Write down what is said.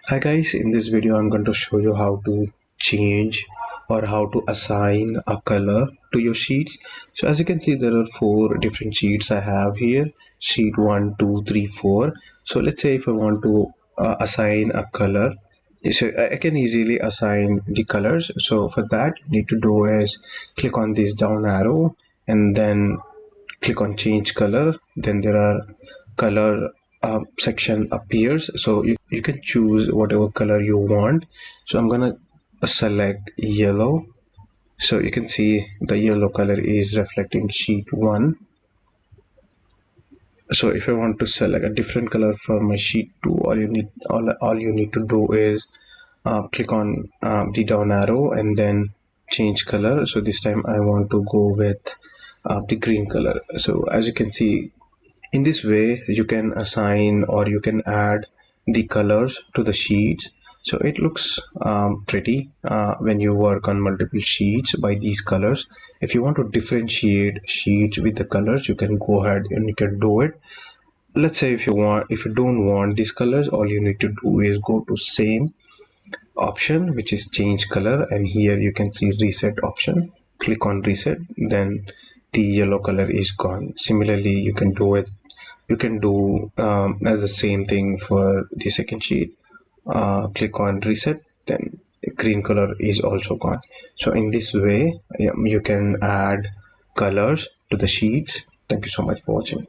Hi guys, in this video I'm going to show you how to change or how to assign a color to your sheets. So as you can see, there are four different sheets I have here. Sheet 1, 2, 3, 4. So let's say if I want to assign a color, so I can easily assign the colors. So for that, you need to do is click on this down arrow and then click on change color. Then there are color section appears, so you can choose whatever color you want. So I'm gonna select yellow. So you can see the yellow color is reflecting sheet 1. So if I want to select a different color for my sheet 2, all you need to do is click on the down arrow and then change color. So this time I want to go with the green color. So as you can see, in this way you can assign or you can add the colors to the sheets. So it looks pretty when you work on multiple sheets by these colors. If you want to differentiate sheets with the colors, you can go ahead and you can do it. Let's say if you don't want these colors, all you need to do is go to same option, which is change color, and here you can see reset option. Click on reset, then the yellow color is gone. Similarly, you can do as the same thing for the second sheet. Click on reset, then green color is also gone. So in this way, you can add colors to the sheets. Thank you so much for watching.